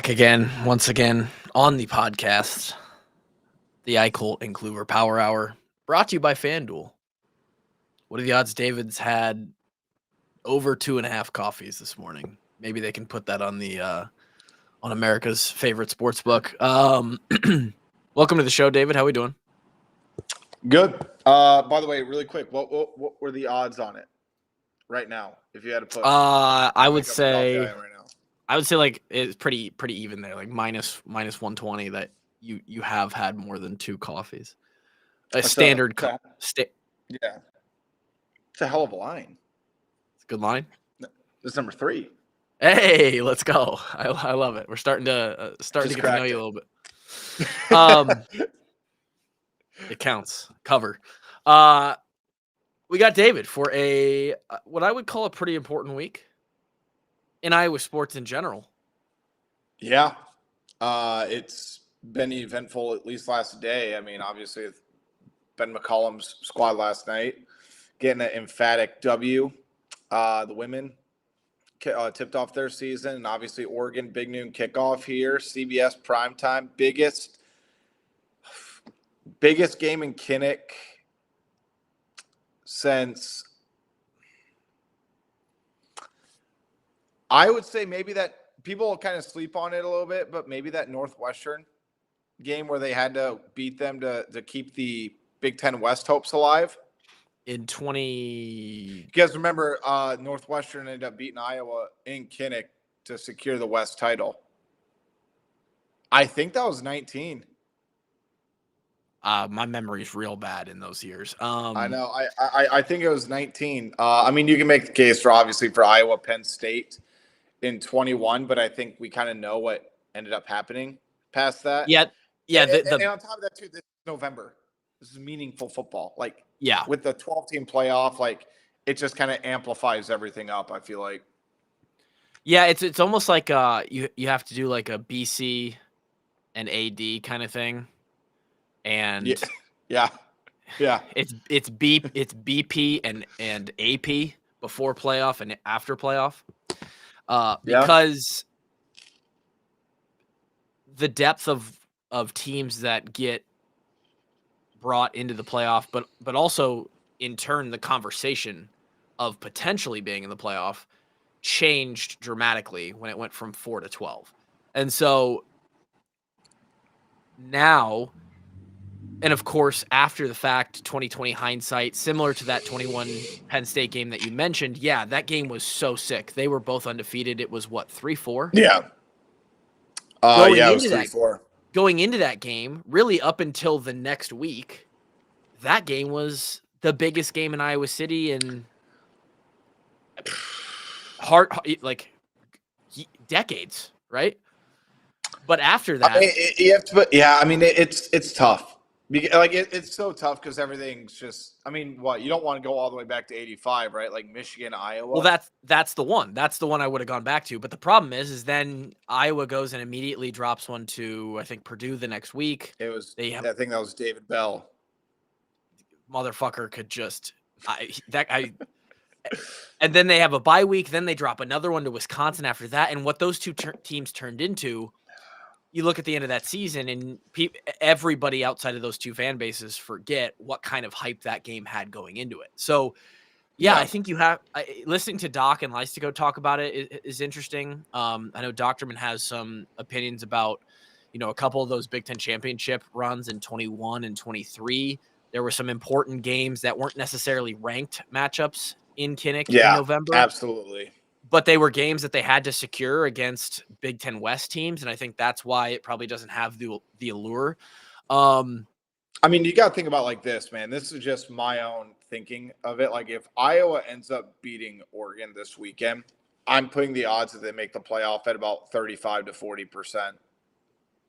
Back again, once again, on the podcast, the Eickholt and Clover Power Hour, brought to you by FanDuel. What are the odds David's had over 2.5 coffees this morning? Maybe they can put that on the on America's favorite sports book. Welcome to the show, David. How we doing? Good. By the way, really quick, what were the odds on it right now? If you had to put, I would say right now. like it's pretty even there, like minus 120 that you have had more than 2 coffees. Yeah, it's a hell of a line. It's a good line. This is number 3. Hey, let's go! I love it. We're starting to get to know you a little bit. It counts. Cover. We got David for a what I would call a pretty important week in Iowa sports in general. Yeah, it's been eventful at least last day. I mean, obviously, Ben McCollum's squad last night getting an emphatic W. The women tipped off their season, and obviously Oregon big noon kickoff here. CBS primetime, biggest game in Kinnick since I would say maybe that people kind of sleep on it a little bit, but maybe that Northwestern game where they had to beat them to keep the Big Ten West hopes alive. In 20... You guys remember Northwestern ended up beating Iowa in Kinnick to secure the West title. I think that was 19. My memory's real bad in those years. I know. I think it was 19. I mean, you can make the case for obviously for Iowa, Penn State in 21, but I think we kind of know what ended up happening past that. Yeah. And on top of that too, this is November. This is meaningful football. Like, yeah, with the 12-team playoff, like it just kind of amplifies everything up, I feel like. Yeah, it's almost like you have to do like a BC and AD kind of thing. And yeah. It's BP and AP before playoff and after playoff. Because the depth of teams that get brought into the playoff, but also in turn the conversation of potentially being in the playoff changed dramatically when it went from 4 to 12. And so now, and of course, after the fact, 2020 hindsight, similar to that 21 Penn State game that you mentioned, yeah, that game was so sick. They were both undefeated. It was what, 3-4? Yeah. It was 3-4. Going into that game, really up until the next week, that game was the biggest game in Iowa City in decades, right? But after that, it's tough. It's so tough because everything's just. I mean, what you don't want to go all the way back to 85, right? Like Michigan, Iowa. Well, that's the one. That's the one I would have gone back to. But the problem is then Iowa goes and immediately drops one to I think Purdue the next week. I think that was David Bell. Motherfucker could just and then they have a bye week. Then they drop another one to Wisconsin after that. And what those two teams turned into. You look at the end of that season, and everybody outside of those two fan bases forget what kind of hype that game had going into it. So, yeah. I think you have listening to Doc and Lystico talk about it is interesting. I know Doctorman has some opinions about, a couple of those Big Ten championship runs in 21 and 23. There were some important games that weren't necessarily ranked matchups in Kinnick in November. Absolutely. But they were games that they had to secure against Big Ten West teams, and I think that's why it probably doesn't have the allure. I mean, you got to think about like this, man. This is just my own thinking of it. Like, if Iowa ends up beating Oregon this weekend, I'm putting the odds that they make the playoff at about 35 to 40%.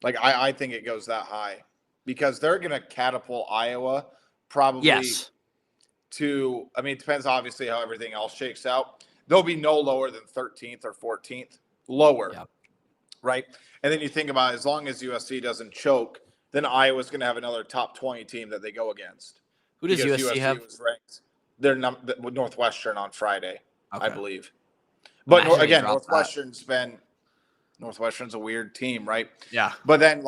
Like, I think it goes that high because they're going to catapult Iowa probably to – I mean, it depends obviously how everything else shakes out. They'll be no lower than 13th or 14th, lower, right? And then you think about it, as long as USC doesn't choke, then Iowa's going to have another top 20 team that they go against. Who does USC have? Was ranked. They're Northwestern on Friday, I believe. But again, Northwestern's been Northwestern's a weird team, right? Yeah. But then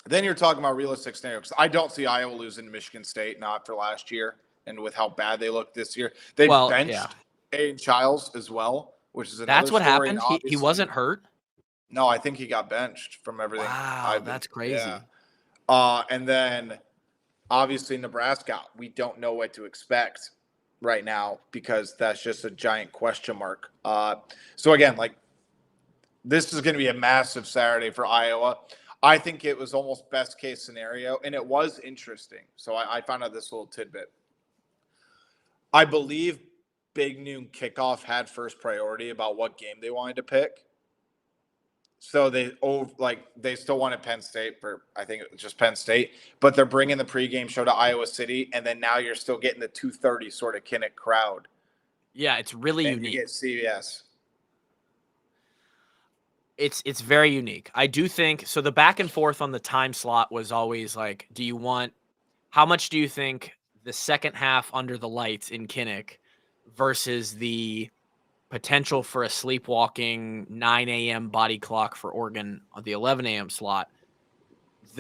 then you're talking about realistic scenarios. I don't see Iowa losing to Michigan State, not for last year, and with how bad they looked this year. They Well, yeah. benched Aiden Childs as well, which is another That's what story. And happened. He wasn't hurt. No, I think he got benched from everything. Wow, that's crazy. Yeah. And then obviously Nebraska, we don't know what to expect right now because that's just a giant question mark. So again, this is going to be a massive Saturday for Iowa. I think it was almost best case scenario, and it was interesting. So I found out this little tidbit. I believe Big Noon Kickoff had first priority about what game they wanted to pick. So they still wanted Penn State for, I think it was just Penn State, but they're bringing the pregame show to Iowa City, and then now you're still getting the 2:30 sort of Kinnick crowd. Yeah, it's really unique. You get CBS. It's very unique. I do think so. The back and forth on the time slot was always like, how much do you think the second half under the lights in Kinnick versus the potential for a sleepwalking 9 a.m. body clock for Oregon on the 11 a.m. slot?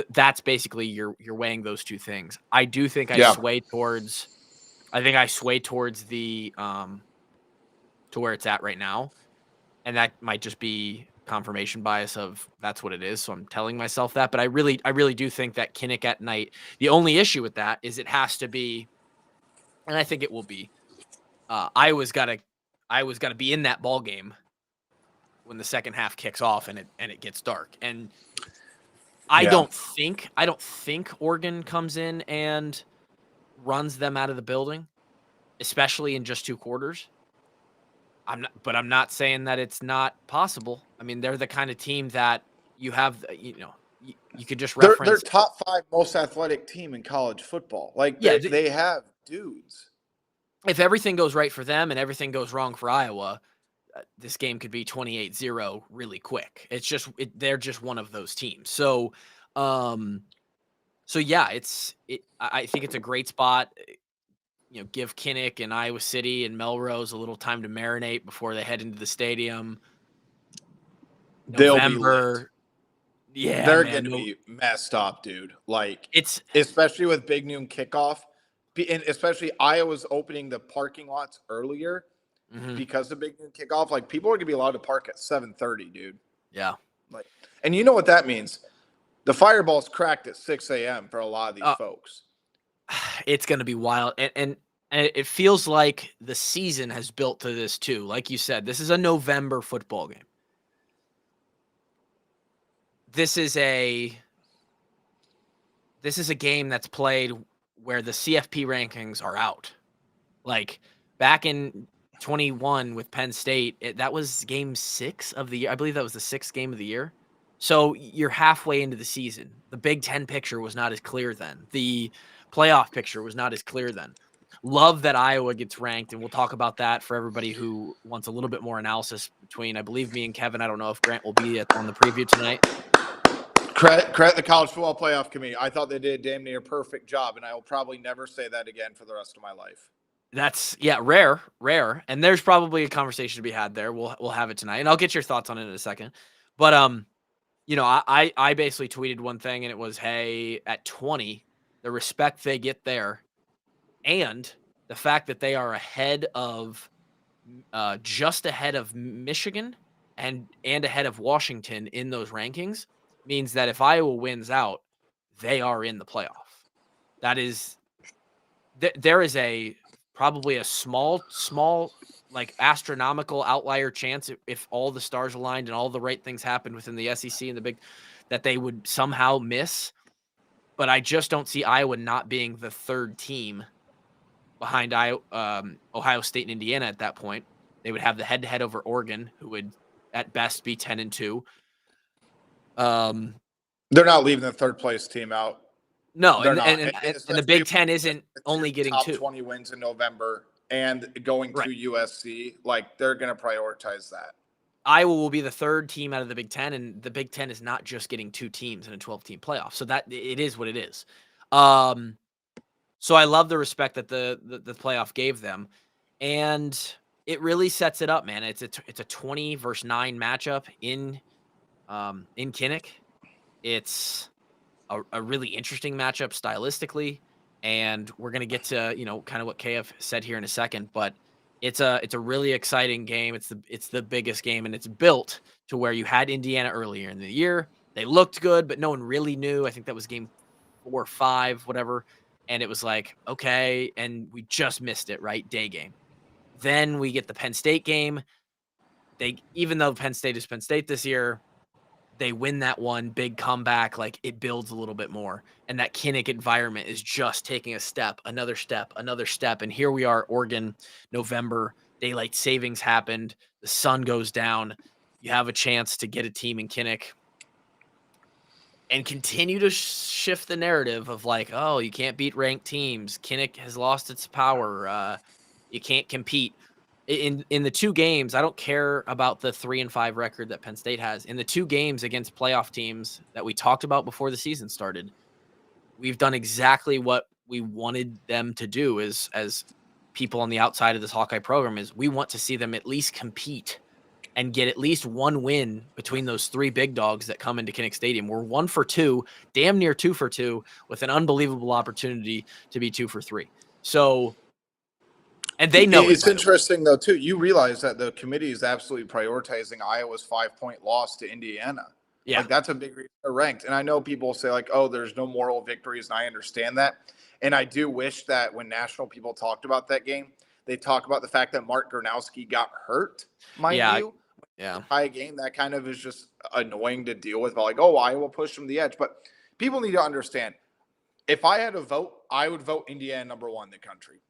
That's basically you're weighing those two things. I do think I sway towards the to where it's at right now, and that might just be confirmation bias of that's what it is. So I'm telling myself that, but I really do think that Kinnick at night. The only issue with that is it has to be, and I think it will be. Iowa's got to be in that ball game when the second half kicks off and it gets dark. And I don't think Oregon comes in and runs them out of the building, especially in just 2 quarters. I'm not saying that it's not possible. I mean, they're the kind of team that you have, you could just reference. They're top 5 most athletic team in college football. They have dudes. If everything goes right for them and everything goes wrong for Iowa, this game could be 28-0 really quick. It's just they're just one of those teams. So, yeah, I think it's a great spot. Give Kinnick and Iowa City and Melrose a little time to marinate before they head into the stadium. November. Yeah, they're going to be messed up, dude. It's especially with Big Noon Kickoff, and especially Iowa's opening the parking lots earlier because of Big Noon Kickoff. People are going to be allowed to park at 7:30, dude. Yeah. And you know what that means? The fireball's cracked at 6 a.m. for a lot of these folks. It's going to be wild. And it feels like the season has built to this too. Like you said, this is a November football game. This is a game that's played where the CFP rankings are out. Back in 21 with Penn State, that was game 6 of the year. I believe that was the 6th game of the year. So you're halfway into the season. The Big Ten picture was not as clear then. The playoff picture was not as clear then. Love that Iowa gets ranked, and we'll talk about that for everybody who wants a little bit more analysis between, I believe, me and Kevin. I don't know if Grant will be on the preview tonight. Credit the College Football Playoff Committee. I thought they did a damn near perfect job, and I will probably never say that again for the rest of my life. That's rare. And there's probably a conversation to be had there. We'll have it tonight, and I'll get your thoughts on it in a second. But I basically tweeted one thing, and it was, hey, at 20, the respect they get there, and the fact that they are just ahead of Michigan and ahead of Washington in those rankings means that if Iowa wins out, they are in the playoff. That is, there is probably a small, astronomical outlier chance if all the stars aligned and all the right things happened within the SEC and the Big, that they would somehow miss. But I just don't see Iowa not being the 3rd team behind Ohio State and Indiana at that point. They would have the head-to-head over Oregon, who would at best be 10-2. They're not leaving the 3rd place team out. No, and the Big Ten isn't only getting top 2. 20 wins in November and going to USC. They're going to prioritize that. Iowa will be the 3rd team out of the Big Ten, and the Big Ten is not just getting 2 teams in a 12-team playoff. So that it is what it is. So I love the respect that the playoff gave them, and it really sets it up, man. It's a 20 versus 9 matchup in in Kinnick. It's a really interesting matchup stylistically, and we're gonna get to kind of what KF said here in a second, but it's a really exciting game. It's the biggest game, and it's built to where you had Indiana earlier in the year. They looked good, but no one really knew. I think that was game 4 or 5, whatever. And it was like, okay, and we just missed it, right? Day game. Then we get the Penn State game. Even though Penn State is Penn State this year, they win that one, big comeback, like it builds a little bit more. And that Kinnick environment is just taking a step, another step, another step. And here we are, Oregon, November, daylight savings happened. The sun goes down. You have a chance to get a team in Kinnick and continue to shift the narrative of like, oh, you can't beat ranked teams. Kinnick has lost its power. You can't compete. In the 2 games, I don't care about the 3-5 record that Penn State has. In the 2 games against playoff teams that we talked about before the season started, we've done exactly what we wanted them to do as people on the outside of this Hawkeye program. Is we want to see them at least compete and get at least one win between those 3 big dogs that come into Kinnick Stadium. We're 1 for 2, damn near 2 for 2, with an unbelievable opportunity to be 2 for 3. So, and they know it's interesting though too. You realize that the committee is absolutely prioritizing Iowa's 5-point loss to Indiana. Yeah, like that's a big reason they're ranked. And I know people say like, "Oh, there's no moral victories," and I understand that. And I do wish that when national people talked about that game, they talk about the fact that Mark Gronowski got hurt. Mind you, tie a game that kind of is just annoying to deal with. But like, oh, Iowa pushed them to the edge. But people need to understand. If I had to vote, I would vote Indiana #1 in the country.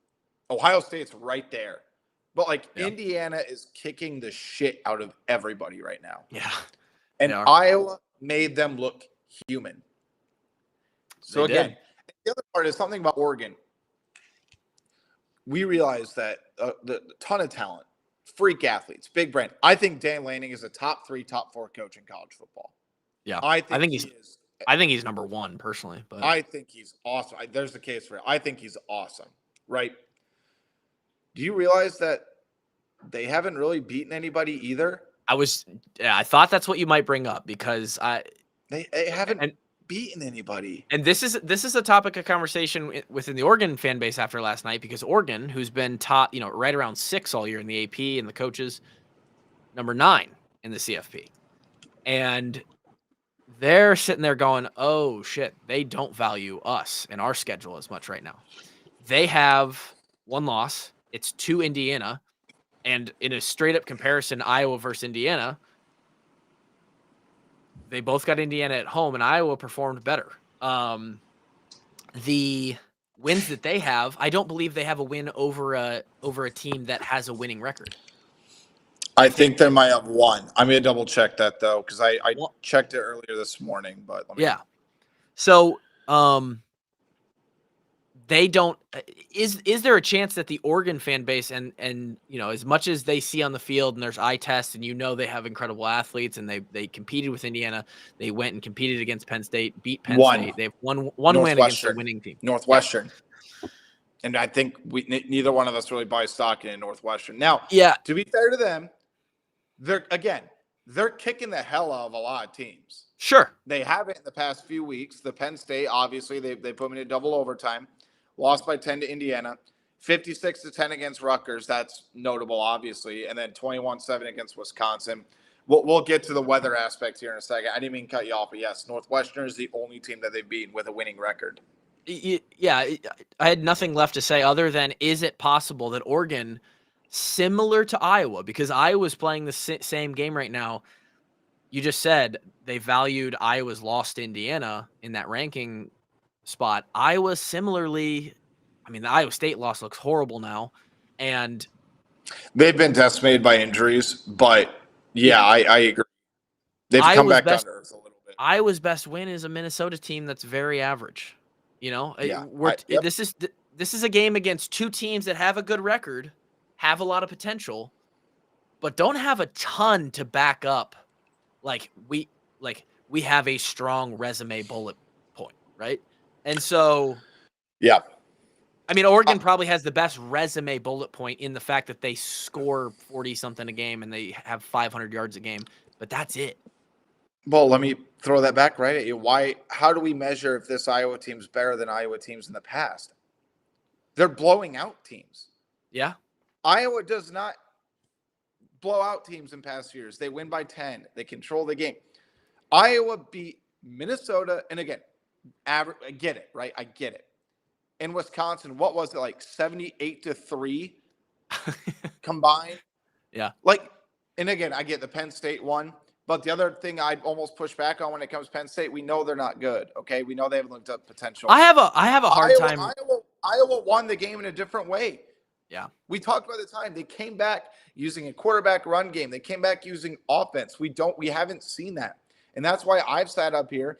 Ohio State's right there. But, Indiana is kicking the shit out of everybody right now. Yeah. And Iowa made them look human. So, again, the other part is something about Oregon. We realize that the ton of talent, freak athletes, big brand. I think Dan Lanning is a top 3, top 4 coach in college football. Yeah. I think he's #1 personally. But I think he's awesome. There's the case for it. I think he's awesome, right? Do you realize that they haven't really beaten anybody either? I thought that's what you might bring up because they haven't beaten anybody. And this is a topic of conversation within the Oregon fan base after last night, because Oregon, who's been taught, right around 6 all year in the AP and the coaches, number 9 in the CFP. And they're sitting there going, oh shit, they don't value us and our schedule as much right now. They have 1 loss. It's to Indiana. And in a straight up comparison, Iowa versus Indiana, they both got Indiana at home, and Iowa performed better. The wins that they have, I don't believe they have a win over a team that has a winning record. I think they might have 1. I'm going to double check that though, because I checked it earlier this morning. But so they don't. Is there a chance that the Oregon fan base and as much as they see on the field and there's eye tests and they have incredible athletes and they competed with Indiana, they went and competed against Penn State, beat Penn State. They have one win against a winning team, Northwestern. Yeah. And I think neither one of us really buy stock in Northwestern. Now, to be fair to them, they're kicking the hell out of a lot of teams. Sure, they haven't in the past few weeks. The Penn State, obviously, they put them in a double overtime. Lost by 10 to Indiana, 56-10 against Rutgers. That's notable, obviously. And then 21-7 against Wisconsin. We'll get to the weather aspect here in a second. I didn't mean to cut you off, but yes, Northwestern is the only team that they've beaten with a winning record. Yeah, I had nothing left to say other than, is it possible that Oregon, similar to Iowa, because Iowa's playing the same game right now, you just said they valued Iowa's loss to Indiana in that ranking spot. Iowa similarly, the Iowa State loss looks horrible now, and they've been decimated by injuries. But I agree. They've come back down to earth a little bit. Iowa's best win is a Minnesota team that's very average. This is a game against 2 teams that have a good record, have a lot of potential, but don't have a ton to back up. We have a strong resume bullet point, right? And so, Oregon probably has the best resume bullet point in the fact that they score 40-something a game and they have 500 yards a game, but that's it. Well, let me throw that back right at you. How do we measure if this Iowa team's better than Iowa teams in the past? They're blowing out teams. Yeah. Iowa does not blow out teams in past years. They win by 10. They control the game. Iowa beat Minnesota. And again, I get it, right? I get it. In Wisconsin, what was it, like 78-3 combined? Yeah. And again, I get the Penn State one. But the other thing I'd almost push back on when it comes to Penn State, we know they're not good. Okay, we know they haven't looked up potential. I have a hard time. Iowa won the game in a different way. Yeah, we talked about the time they came back using a quarterback run game. They came back using offense. We haven't seen that, and that's why I've sat up here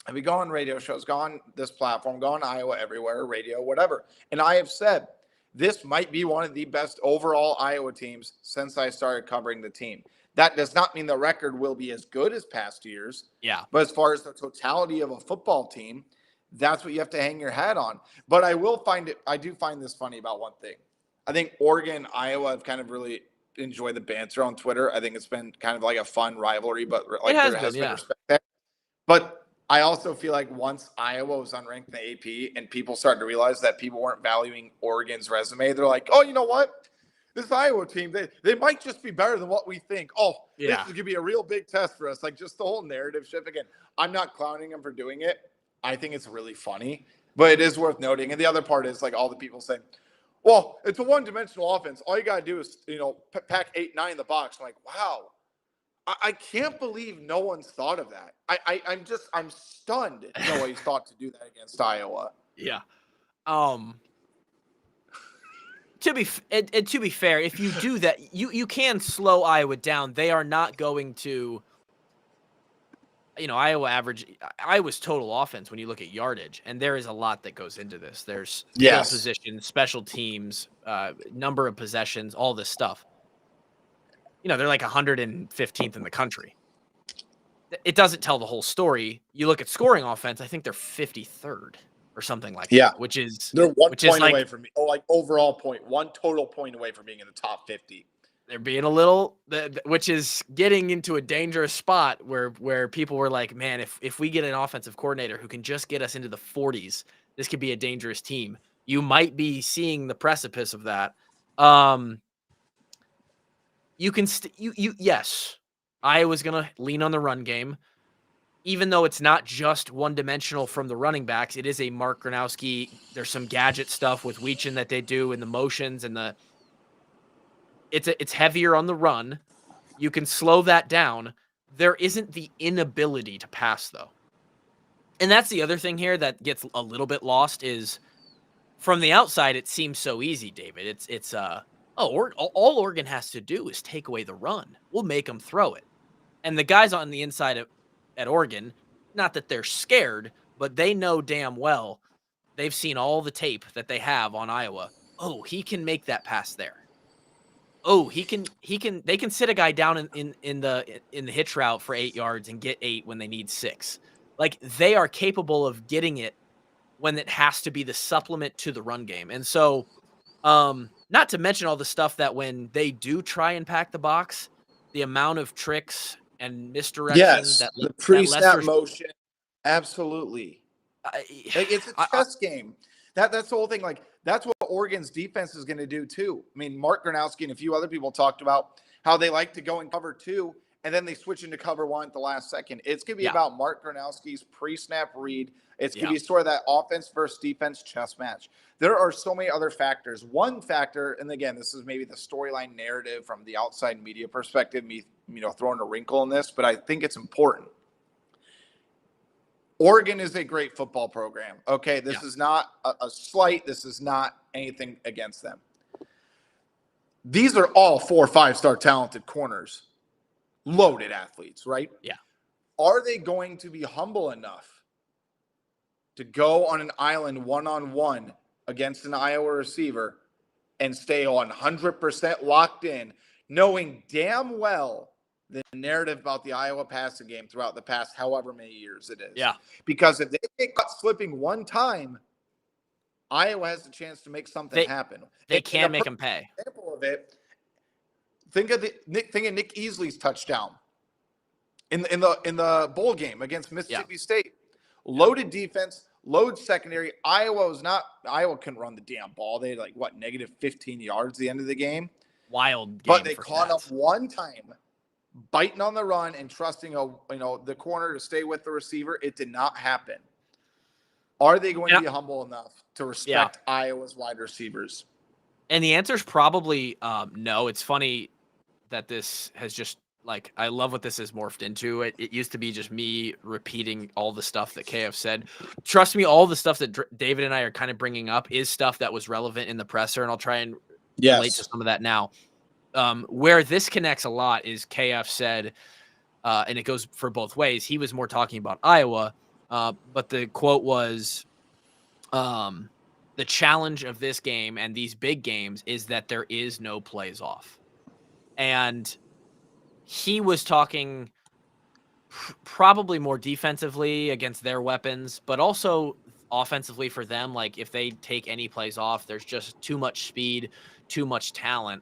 and we go on radio shows, go on this platform, go on Iowa everywhere, radio, whatever, and I have said this might be one of the best overall Iowa teams since I started covering the team. That does not mean the record will be as good as past years. Yeah. But as far as the totality of a football team, that's what you have to hang your hat on. But I do find this funny about one thing. I think Oregon, Iowa have kind of really enjoyed the banter on Twitter. I think it's been kind of like a fun rivalry, but like there has been respect there. But I also feel like once Iowa was unranked in the AP and people started to realize that people weren't valuing Oregon's resume, they're like, oh, you know what? This Iowa team, they might just be better than what we think. Oh, This is going to be a real big test for us. Like just the whole narrative shift. Again, I'm not clowning them for doing it. I think it's really funny, but it is worth noting. And the other part is like all the people saying, well, it's a one-dimensional offense. All you got to do is, pack 8-9 in the box. I'm like, wow. I can't believe no one's thought of that. I'm stunned nobody's thought to do that against Iowa. Yeah. To be fair, if you do that, you can slow Iowa down. They are not going to, Iowa's total offense when you look at yardage, and there is a lot that goes into this. There's field position, special teams, number of possessions, all this stuff. They're like 115th in the country. It doesn't tell the whole story. You look at scoring offense, I think they're 53rd. Or something like that, which is they're one point away from me. Overall point, one total point away from being in the top 50. They're being a little, which is getting into a dangerous spot where people were like, man, if we get an offensive coordinator who can just get us into the 40s, this could be a dangerous team. You might be seeing the precipice of that. You can yes, Iowa's gonna lean on the run game. Even though it's not just one-dimensional from the running backs, it is a Mark Gronowski. There's some gadget stuff with Weechin that they do in the motions and it's heavier on the run. You can slow that down. There isn't the inability to pass, though. And that's the other thing here that gets a little bit lost is from the outside, it seems so easy, David. All Oregon has to do is take away the run. We'll make them throw it. And the guys on the inside at Oregon, not that they're scared, but they know damn well they've seen all the tape that they have on Iowa. Oh, he can make that pass there. Oh, they can sit a guy down in the hitch route for 8 yards and get 8 when they need 6. Like they are capable of getting it when it has to be the supplement to the run game. And so not to mention all the stuff that when they do try and pack the box, the amount of tricks and misdirection the pre-snap motion, absolutely. It's a chess game. That's the whole thing. Like that's what Oregon's defense is going to do too. I mean, Mark Gronowski and a few other people talked about how they like to go in cover 2 and then they switch into cover 1 at the last second. It's going to be about Mark Gronowski's pre-snap read. It's going to be sort of that offense versus defense chess match. There are so many other factors. One factor, and again, this is maybe the storyline narrative from the outside media perspective, me throwing a wrinkle in this, but I think it's important. Oregon is a great football program. Okay, this is not a slight. This is not anything against them. These are all 4 or 5-star talented corners, loaded athletes, right? Yeah. Are they going to be humble enough to go on an island one-on-one against an Iowa receiver and stay 100% locked in, knowing damn well the narrative about the Iowa passing game throughout the past however many years it is? Yeah. Because if they get caught slipping one time, Iowa has a chance to make something happen. They can make them pay. Example of it, think of Nick Easley's touchdown. in the bowl game against Yeah. Mississippi State. Loaded defense, load secondary. Iowa couldn't run the damn ball. They had negative 15 yards at the end of the game. Wild game But they for caught up stats. one time, biting on the run and trusting the corner to stay with the receiver. It did not happen. Are they going to be humble enough to respect Iowa's wide receivers? And the answer is probably no. It's funny that this has just I love what this has morphed into. It used to be just me repeating all the stuff that KF said. Trust me, all the stuff that David and I are kind of bringing up is stuff that was relevant in the presser, and I'll try and relate to some of that now. Where this connects a lot is KF said, and it goes for both ways. He was more talking about Iowa, but the quote was, the challenge of this game and these big games is that there is no plays off. And he was talking probably more defensively against their weapons, but also offensively for them. Like if they take any plays off, there's just too much speed, too much talent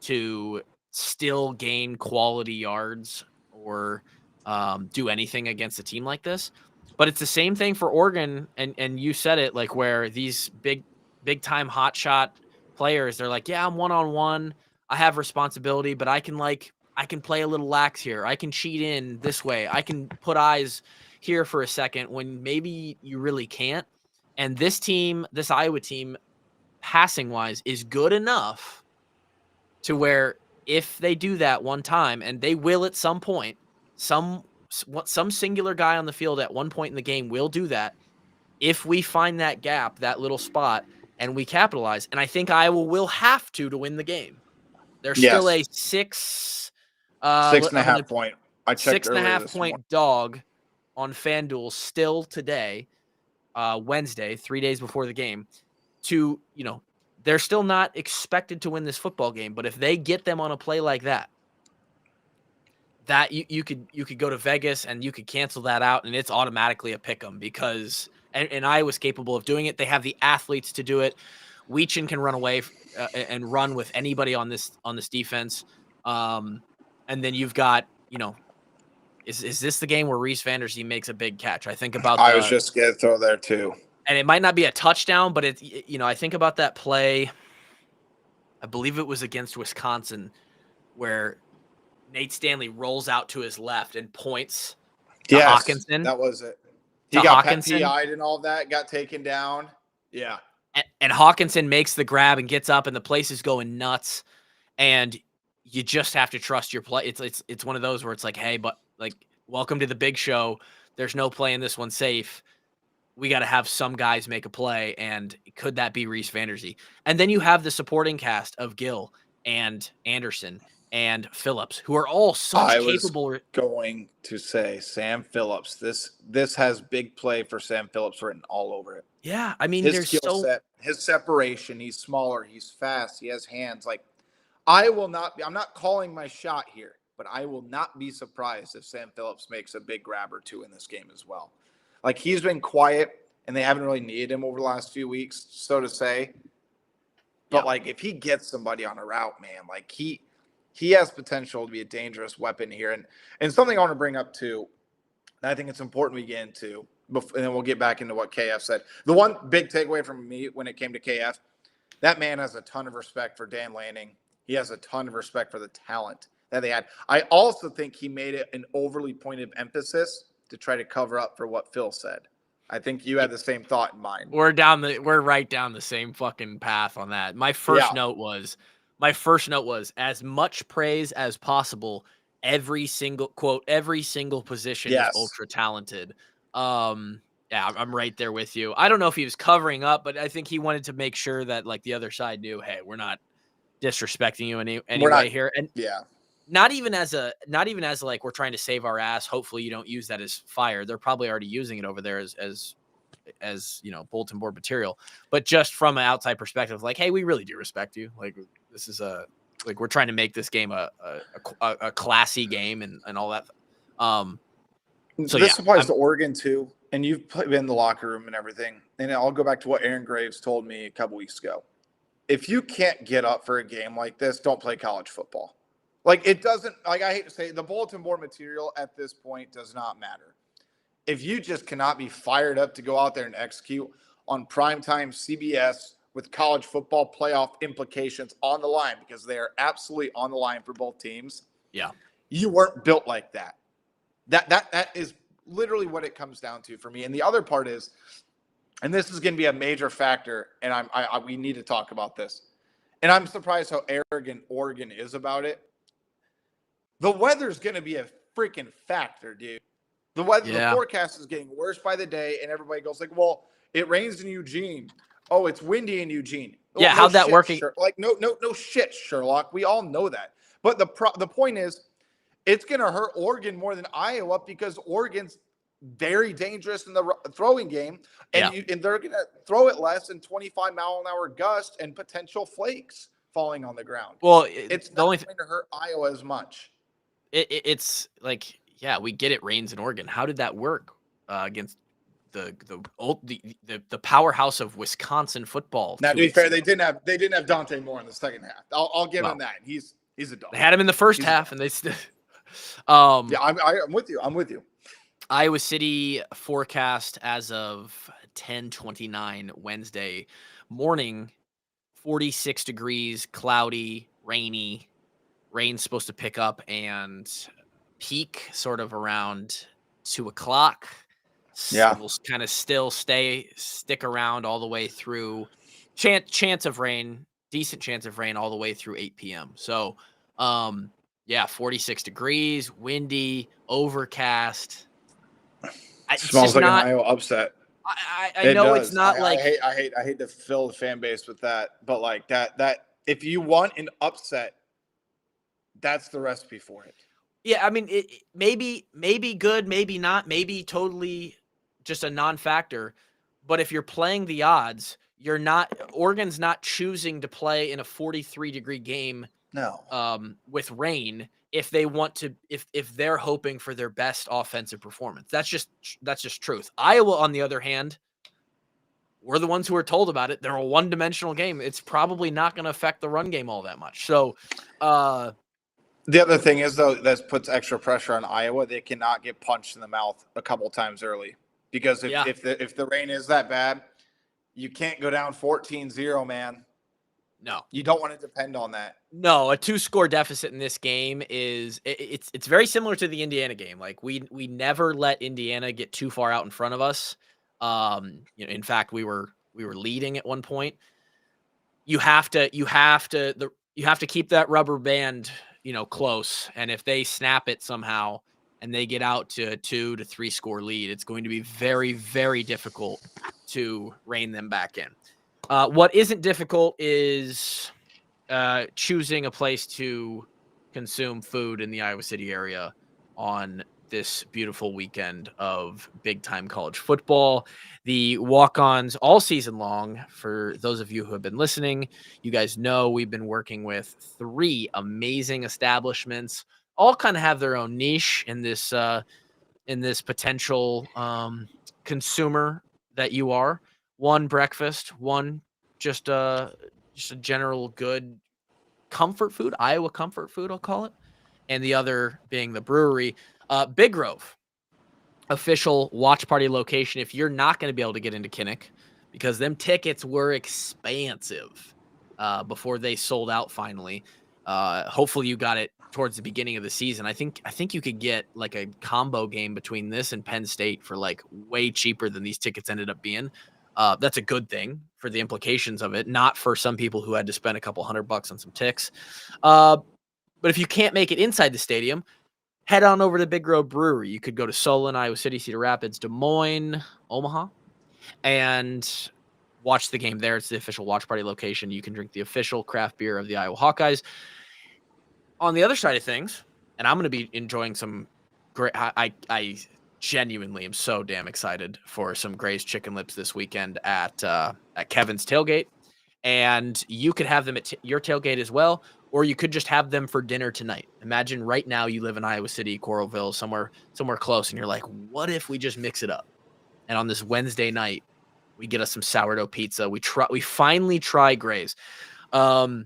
to still gain quality yards or do anything against a team like this. But it's the same thing for Oregon, and you said it, where these big time hotshot players, they're like, yeah, I'm one-on-one, I have responsibility, but I can play a little lax here. I can cheat in this way. I can put eyes here for a second when maybe you really can't. And this Iowa team, passing wise, is good enough to where if they do that one time, and they will at some point, some singular guy on the field at one point in the game will do that. If we find that gap, that little spot, and we capitalize, and I think Iowa will have to win the game. There's still a 6.5 point. I checked 6.5 point dog on FanDuel still today, Wednesday, 3 days before the game. They're still not expected to win this football game, but if they get them on a play like that you could go to Vegas and you could cancel that out, and it's automatically a pick 'em because and Iowa's capable of doing it. They have the athletes to do it. Weechin can run away and run with anybody on this defense. And then you've got, is this the game where Reese Vandersee makes a big catch? I think about I was just going to throw there too. And it might not be a touchdown, but I think about that play. I believe it was against Wisconsin where Nate Stanley rolls out to his left and points to Hawkinson. That was it. He got PI'd and all that, got taken down. Yeah. And Hawkinson makes the grab and gets up, and the place is going nuts. And you just have to trust your play. It's one of those where it's like, hey, but welcome to the big show. There's no play in this one safe. We got to have some guys make a play, and could that be Reese Vandersee? And then you have the supporting cast of Gill and Anderson and Phillips, who are all such capable. I was going to say Sam Phillips. This has big play for Sam Phillips written all over it. Yeah, I mean, his skill set, his separation. He's smaller. He's fast. He has hands. I'm not calling my shot here, but I will not be surprised if Sam Phillips makes a big grab or two in this game as well. He's been quiet, and they haven't really needed him over the last few weeks, so to say. But if he gets somebody on a route, man, he has potential to be a dangerous weapon here. And something I want to bring up too, and I think it's important we get into, and then we'll get back into what KF said. The one big takeaway from me when it came to KF, that man has a ton of respect for Dan Lanning. He has a ton of respect for the talent that they had. I also think he made it an overly pointed emphasis to try to cover up for what Phil said. I think you had the same thought in mind. We're right down the same fucking path on that. My first note was as much praise as possible. Every single position is ultra talented. I'm right there with you. I don't know if he was covering up, but I think he wanted to make sure that the other side knew, hey, we're not disrespecting you anyway here. And not even as we're trying to save our ass. Hopefully you don't use that as fire. They're probably already using it over there as bulletin board material, but just from an outside perspective, hey, we really do respect you. This is we're trying to make this game a classy game and all that. So this applies to Oregon too. And you've been in the locker room and everything. And I'll go back to what Aaron Graves told me a couple weeks ago. If you can't get up for a game like this, don't play college football. Like, it doesn't, like, I hate to say it, the bulletin board material at this point does not matter. If you just cannot be fired up to go out there and execute on primetime CBS with college football playoff implications on the line, because they are absolutely on the line for both teams. Yeah. You weren't built like that. That is literally what it comes down to for me. And the other part is, and this is going to be a major factor, and we need to talk about this. And I'm surprised how arrogant Oregon is about it. The weather's going to be a freaking factor, dude. The weather, the forecast is getting worse by the day, and everybody goes like, "Well, it rains in Eugene. Oh, it's windy in Eugene." Yeah, no how'd that shit, work? Like, no shit, Sherlock. We all know that. But the point is, it's going to hurt Oregon more than Iowa because Oregon's very dangerous in the throwing game, and they're going to throw it less than 25-mile-an-hour gust and potential flakes falling on the ground. Well, it's not going to hurt Iowa as much. It's like, yeah, we get it rains in Oregon. How did that work against the powerhouse of Wisconsin football? Now, to be fair, they didn't have Dante Moore in the second half. I'll give him that. He's a dog. They had him in the first half, and they still. I'm with you. I'm with you. Iowa City forecast as of 10/29 Wednesday morning, 46 degrees, cloudy, rainy. Rain's supposed to pick up and peak sort of around 2:00. Yeah, we'll kind of still stick around all the way through. Chance of rain, decent chance of rain all the way through 8 p.m. So, 46 degrees, windy, overcast. Smells like an Iowa upset. I know does. It's not like I hate to fill the fan base with that, but like that if you want an upset, that's the recipe for it. Yeah, I mean, it maybe good, maybe not, maybe totally just a non-factor. But if you're playing the odds, Oregon's not choosing to play in a 43-degree game. No. With rain, if they want to, if they're hoping for their best offensive performance, that's just truth. Iowa, on the other hand, we're the ones who are told about it. They're a one-dimensional game. It's probably not going to affect the run game all that much. So, the other thing is, though, that puts extra pressure on Iowa. They cannot get punched in the mouth a couple times early, because if the rain is that bad, you can't go down 14-0, man. No, you don't want to depend on that. No, a 2-score deficit in this game is it's very similar to the Indiana game. Like we never let Indiana get too far out in front of us. In fact, we were leading at one point. You have to keep that rubber band, close. And if they snap it somehow and they get out to a 2 to 3 score lead, it's going to be very, very difficult to rein them back in. What isn't difficult is choosing a place to consume food in the Iowa City area on this beautiful weekend of big-time college football. The walk-ons all season long, for those of you who have been listening, you guys know we've been working with 3 amazing establishments, all kind of have their own niche in this potential consumer that you are. One breakfast, one just a general good comfort food, Iowa comfort food, I'll call it, and the other being the brewery. Big Grove, official watch party location. If you're not going to be able to get into Kinnick, because them tickets were expansive before they sold out finally. Hopefully you got it towards the beginning of the season. I think you could get like a combo game between this and Penn State for like way cheaper than these tickets ended up being. That's a good thing for the implications of it, not for some people who had to spend a couple $100 on some ticks. But if you can't make it inside the stadium, head on over to Big Grove Brewery. You could go to Solon, Iowa City, Cedar Rapids, Des Moines, Omaha, and watch the game there. It's the official watch party location. You can drink the official craft beer of the Iowa Hawkeyes. On the other side of things, and I'm going to be enjoying some great. I genuinely am so damn excited for some Gray's Chicken Lips this weekend at Kevin's Tailgate, and you could have them at your tailgate as well, or you could just have them for dinner tonight. Imagine right now you live in Iowa City, Coralville, somewhere close, and you're like, what if we just mix it up? And on this Wednesday night, we get us some sourdough pizza. We finally try Gray's. And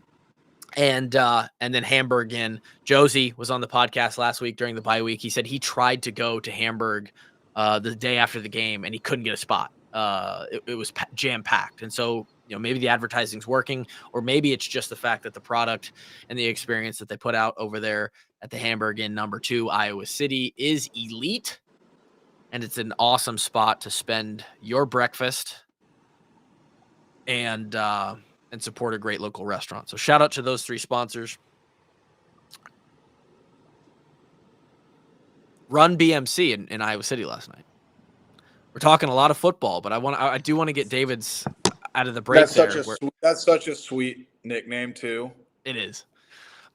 And then Hamburg in. Josie was on the podcast last week during the bye week. He said he tried to go to Hamburg the day after the game, and he couldn't get a spot. It was jam-packed. And so, maybe the advertising's working, or maybe it's just the fact that the product and the experience that they put out over there at the Hamburg Inn number 2, Iowa City, is elite. And it's an awesome spot to spend your breakfast and support a great local restaurant. So shout out to those 3 sponsors. Run BMC in Iowa City last night. We're talking a lot of football, but I do want to get David's out of the break. That's such a sweet nickname too. It is.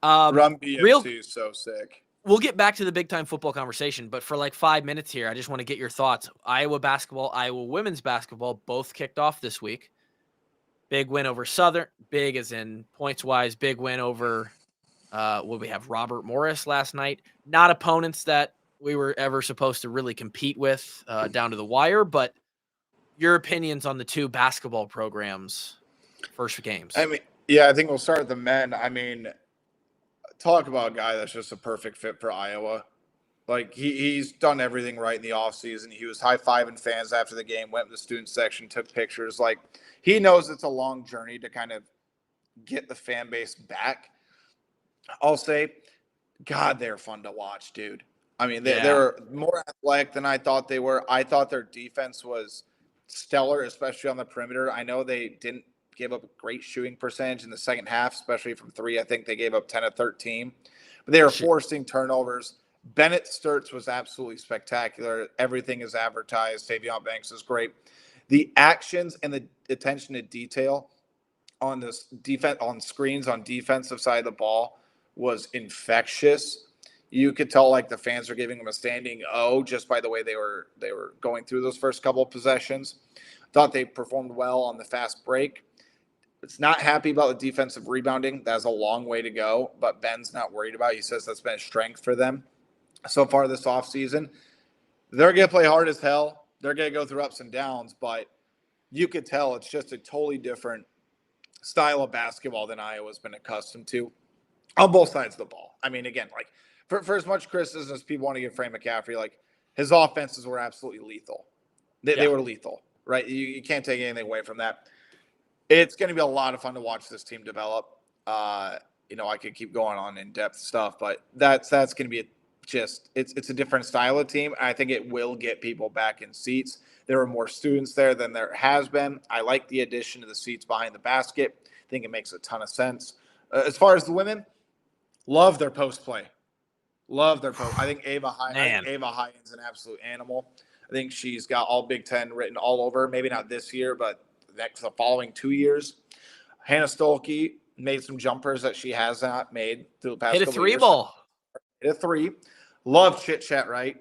Run BMC is so sick. We'll get back to the big time football conversation, but for like 5 minutes here, I just want to get your thoughts. Iowa basketball, Iowa women's basketball, both kicked off this week. Big win over Southern. Big as in points-wise. Big win over, we have Robert Morris last night. Not opponents that we were ever supposed to really compete with down to the wire, but your opinions on the 2 basketball programs' first games. I think we'll start with the men. Talk about a guy that's just a perfect fit for Iowa. Like, he's done everything right in the offseason. He was high-fiving fans after the game, went to the student section, took pictures. Like, he knows it's a long journey to kind of get the fan base back. I'll say, God, they're fun to watch, dude. They're more athletic than I thought they were. I thought their defense was stellar, especially on the perimeter. I know they didn't give up a great shooting percentage in the second half, especially from 3. I think they gave up 10 of 13. But they were forcing turnovers. Bennett Sturts was absolutely spectacular. Everything is advertised. Tavion Banks is great. The actions and the attention to detail on this defense, on screens, on defensive side of the ball was infectious. You could tell like the fans are giving them a standing O just by the way they were going through those first couple of possessions. Thought they performed well on the fast break. It's not happy about the defensive rebounding. That's a long way to go, but Ben's not worried about it. He says that's been a strength for them so far this offseason. They're going to play hard as hell. They're going to go through ups and downs, but you could tell it's just a totally different style of basketball than Iowa's been accustomed to on both sides of the ball. Again, like for as much criticism as people want to give Frank McCaffrey, like his offenses were absolutely lethal. They were lethal, right? You can't take anything away from that. It's going to be a lot of fun to watch this team develop. I could keep going on in-depth stuff, but that's going to be it's a different style of team. I think it will get people back in seats. There are more students there than there has been. I like the addition of the seats behind the basket. I think it makes a ton of sense. As far as the women, love their post play. Love their post. I think Ava Hyen's an absolute animal. I think she's got all Big Ten written all over. Maybe not this year, but the following 2 years. Hannah Stolke made some jumpers that she has not made through the past couple years. Hit a 3 ball. Hit a 3. Love Chit Chat, right?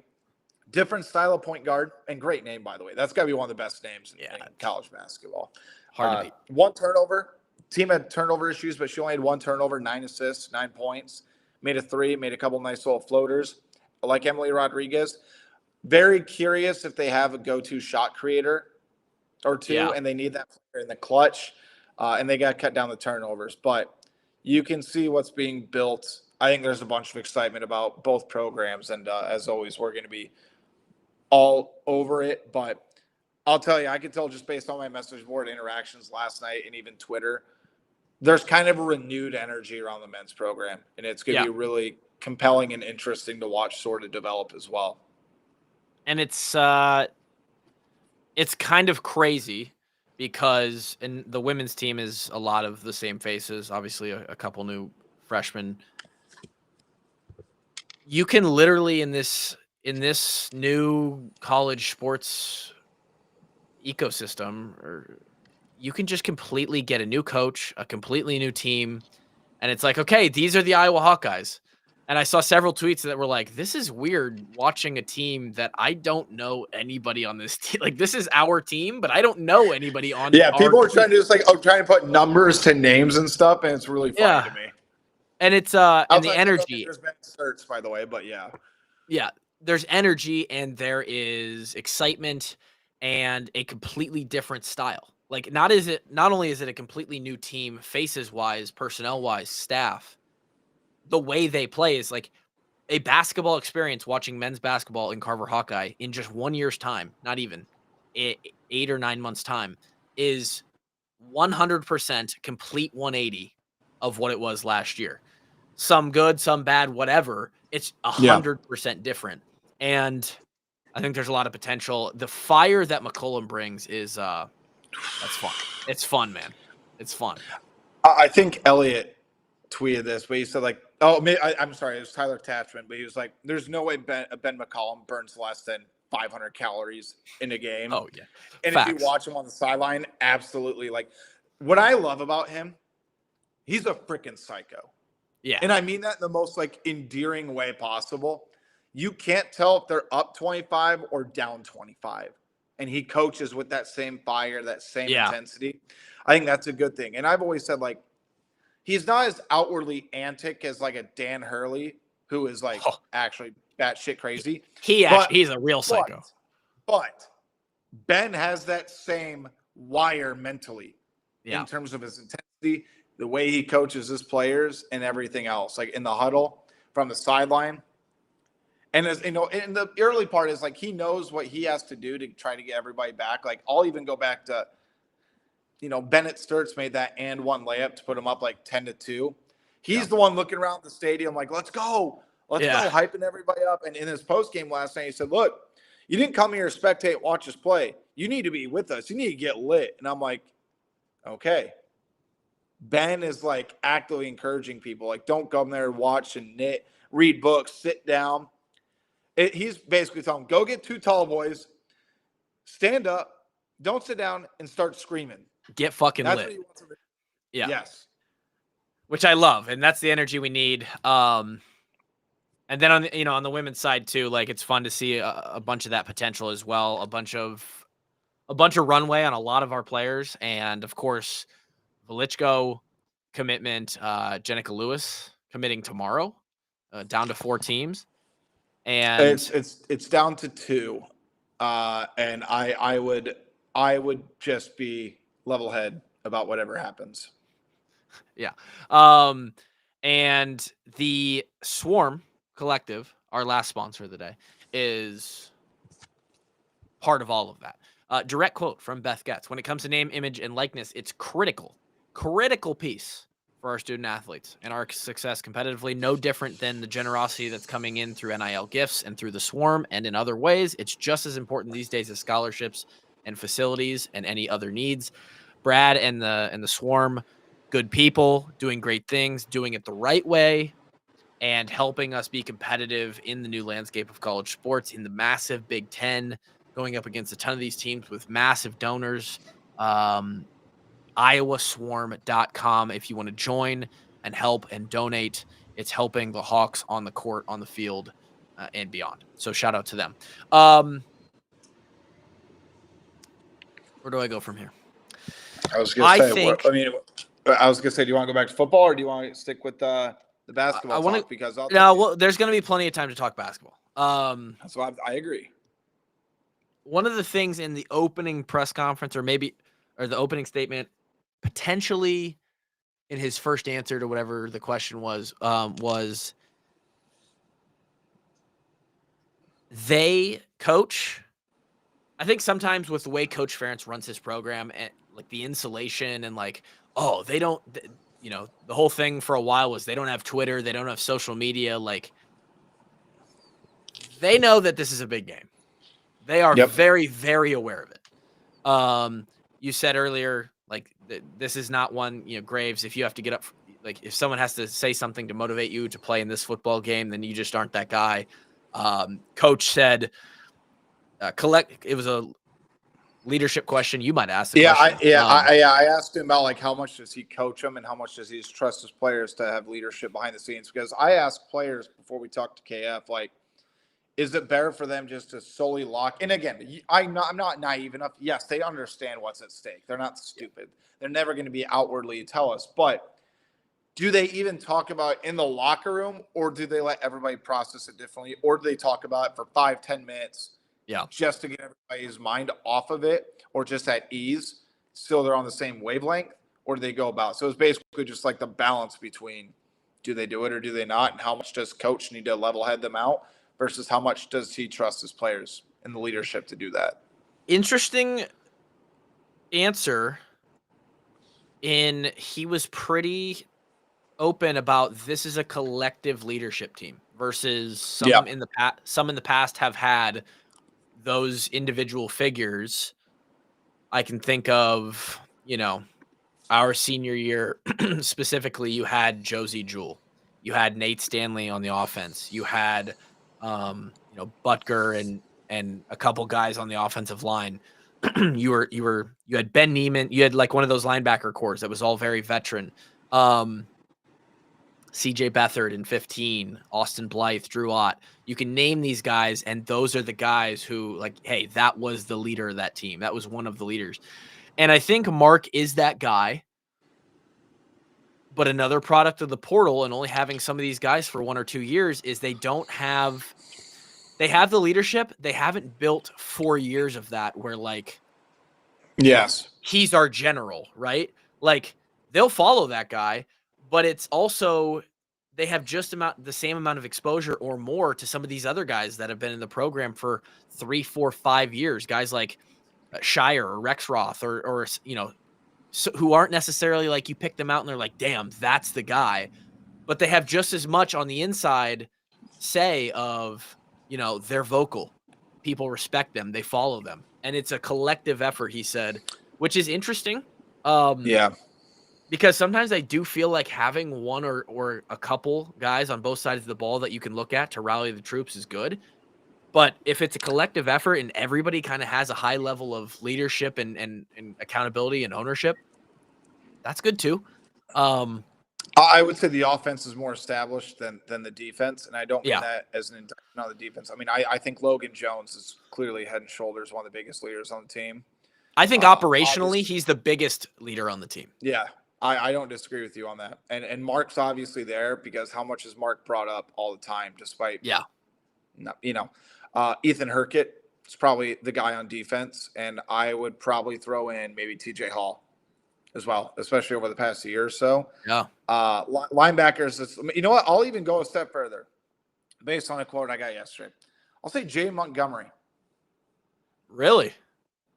Different style of point guard, and great name, by the way. That's got to be one of the best names in college basketball. Hard to beat. 1 turnover. Team had turnover issues, but she only had 1 turnover, 9 assists, 9 points. Made a 3, made a couple nice little floaters. Like Emily Rodriguez. Very curious if they have a go-to shot creator or 2, and they need that in the clutch, and they got to cut down the turnovers. But you can see what's being built. I think there's a bunch of excitement about both programs, and as always, we're going to be all over it. But I'll tell you, I could tell just based on my message board interactions last night and even Twitter, there's kind of a renewed energy around the men's program, and it's going to be really compelling and interesting to watch sort of develop as well. And it's kind of crazy because the women's team is a lot of the same faces, obviously a couple new freshmen. You can literally in this new college sports ecosystem, or you can just completely get a new coach, a completely new team, and it's like, okay, these are the Iowa Hawkeyes. And I saw several tweets that were like, this is weird watching a team that I don't know anybody on this team. Like, this is our team, but I don't know anybody on our people are trying to just trying to put numbers to names and stuff, and it's really funny to me. And it's and the energy. There's been search, by the way, but yeah, there's energy and there is excitement and a completely different style. Like, not only is it a completely new team, faces wise, personnel wise, staff, the way they play is like a basketball experience. Watching men's basketball in Carver Hawkeye in just 1 year's time, not even 8 or 9 months time, is 100% complete 180 of what it was last year. Some good, some bad, whatever. It's 100% different. And I think there's a lot of potential. The fire that McCollum brings is that's fun. It's fun, man. It's fun. I think Elliot tweeted this, but he said like, "Oh, I'm sorry, it was Tyler Tatchman," but he was like, "There's no way Ben McCollum burns less than 500 calories in a game." Oh yeah, and facts. If you watch him on the sideline, absolutely. Like, what I love about him, he's a freaking psycho. Yeah, and I mean that in the most like endearing way possible. You can't tell if they're up 25 or down 25. And he coaches with that same fire, that same intensity. I think that's a good thing. And I've always said, like, he's not as outwardly antic as like a Dan Hurley, who is like actually batshit crazy. He's a real psycho. But Ben has that same wire mentally in terms of his intensity, the way he coaches his players, and everything else, like in the huddle, from the sideline. And as you know, in the early part is like he knows what he has to do to try to get everybody back. Like, I'll even go back to, Bennett Sturts made that and one layup to put him up like 10-2. He's the one looking around the stadium like, let's go, hyping everybody up. And in his post game last night, he said, "Look, you didn't come here to spectate, watch us play. You need to be with us. You need to get lit." And I'm like, okay. Ben is like actively encouraging people, like, don't come there and watch and knit, read books, sit down. He's basically telling them, go get 2 tall boys, stand up, don't sit down, and start screaming. Get fucking That's lit. What he wants to do. Yeah. Yes. Which I love, and that's the energy we need. And then on the women's side too, like, it's fun to see a bunch of that potential as well. A bunch of runway on a lot of our players, and of course, Velichko commitment, Jenica Lewis committing tomorrow, down to 4 teams. And it's down to 2, and I would just be level head about whatever happens. Yeah. And the Swarm Collective, our last sponsor of the day, is part of all of that. Direct quote from Beth Getz: "When it comes to name, image, and likeness, it's critical piece for our student athletes and our success competitively. No different than the generosity that's coming in through NIL gifts and through the Swarm and in other ways. It's just as important these days as scholarships and facilities and any other needs. Brad and the Swarm, good people, doing great things, doing it the right way, and helping us be competitive in the new landscape of college sports, in the massive Big Ten, going up against a ton of these teams with massive donors. iowaswarm.com if you want to join and help and donate. It's helping the Hawks on the court, on the field, and beyond. So shout out to them. Where do I go from here? I was going to say, do you want to go back to football, or do you want to stick with the basketball talk? Because there's going to be plenty of time to talk basketball. So I agree. One of the things in the opening press conference, or the opening statement, potentially in his first answer to whatever the question was they coach. I think sometimes with the way Coach Ferentz runs his program, and like the insulation and like, they don't, the whole thing for a while was they don't have Twitter, they don't have social media. Like, they know that this is a big game. They are very, very aware of it. You said earlier, like, this is not one, Graves, if you have to get up, like, if someone has to say something to motivate you to play in this football game, then you just aren't that guy. Coach said, it was a leadership question. You might ask the question. I asked him about, like, how much does he coach them and how much does he trust his players to have leadership behind the scenes? Because I asked players before we talked to KF, like, is it better for them just to solely lock? And again, I'm not naive enough. Yes, they understand what's at stake. They're not stupid. They're never going to be outwardly tell us. But do they even talk about it in the locker room, or do they let everybody process it differently? Or do they talk about it for 5-10 minutes just to get everybody's mind off of it, or just at ease? still they're on the same wavelength, or do they go about? So it's basically just like the balance between do they do it or do they not, and how much does coach need to level head them out versus how much does he trust his players and the leadership to do that? Interesting answer. He was pretty open about this is a collective leadership team versus some in the past have had those individual figures. I can think of, our senior year specifically, you had Josie Jewell, you had Nate Stanley on the offense, you had Butker and a couple guys on the offensive line. You had Ben Neiman, you had like one of those linebacker cores that was all very veteran. CJ Beathard in 15, Austin Blythe, Drew Ott. You can name these guys, and those are the guys who, like, hey, that was the leader of that team. That was one of the leaders. And I think Mark is that guy. But another product of the portal and only having some of these guys for 1 or 2 years is they have the leadership. They haven't built 4 years of that where, like, Yes, he's our general, right? Like, they'll follow that guy, but it's also they have just the same amount of exposure or more to some of these other guys that have been in the program for 3, 4, 5 years. Guys like Shire or Rexroth or who aren't necessarily like you pick them out and they're like, damn, that's the guy. But they have just as much on the inside say of, they're vocal. People respect them. They follow them. And it's a collective effort, he said, which is interesting. Because sometimes I do feel like having one or a couple guys on both sides of the ball that you can look at to rally the troops is good. But if it's a collective effort and everybody kind of has a high level of leadership and accountability and ownership, that's good too. I would say the offense is more established than the defense, and I don't mean that as an indictment on the defense. I mean, I think Logan Jones is clearly head and shoulders one of the biggest leaders on the team. I think operationally, he's the biggest leader on the team. Yeah, I don't disagree with you on that. And Mark's obviously there because how much is Mark brought up all the time, despite Ethan Herkett is probably the guy on defense, and I would probably throw in maybe TJ Hall as well, especially over the past year or so. Yeah. Linebackers, you know what? I'll even go a step further based on a quote I got yesterday. I'll say Jay Montgomery. Really?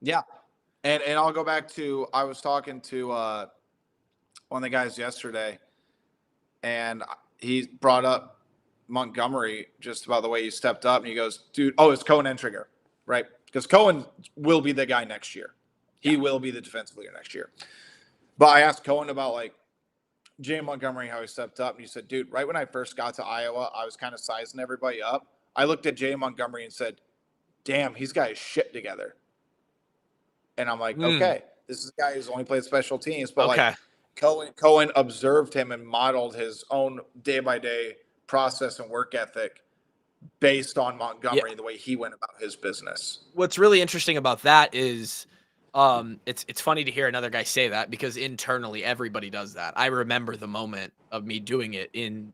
Yeah. And I'll go back to, I was talking to one of the guys yesterday, and he brought up Montgomery just about the way he stepped up, and he goes, dude, it's Cohen Entriger, right? Because Cohen will be the guy next year. He will be the defensive leader next year. But I asked Cohen about, like, Jay Montgomery, how he stepped up, and he said, dude, right when I first got to Iowa, I was kind of sizing everybody up. I looked at Jay Montgomery and said, damn, he's got his shit together. And I'm like, okay, this is a guy who's only played special teams, but like Cohen observed him and modeled his own day-by-day process and work ethic based on Montgomery, the way he went about his business. What's really interesting about that is it's funny to hear another guy say that because internally everybody does that. I remember the moment of me doing it in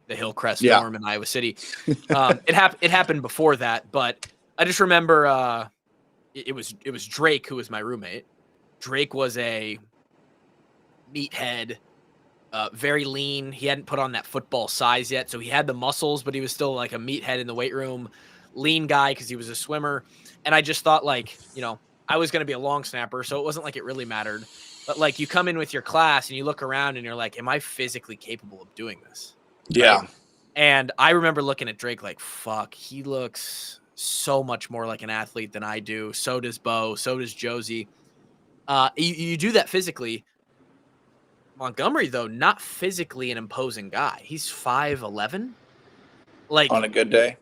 the Hillcrest dorm in Iowa City. It happened before that, but I just remember it was Drake who was my roommate. Drake was a meathead, very lean. He hadn't put on that football size yet, so he had the muscles, but he was still like a meathead in the weight room. Lean guy because he was a swimmer. And I just thought, like, I was going to be a long snapper, so it wasn't like it really mattered. But, like, you come in with your class and you look around and you're like, am I physically capable of doing this? Yeah. Right? And I remember looking at Drake like, fuck, he looks so much more like an athlete than I do. So does Bo. So does Josie. You do that physically. Montgomery, though, not physically an imposing guy. He's 5'11". Like, on a good day.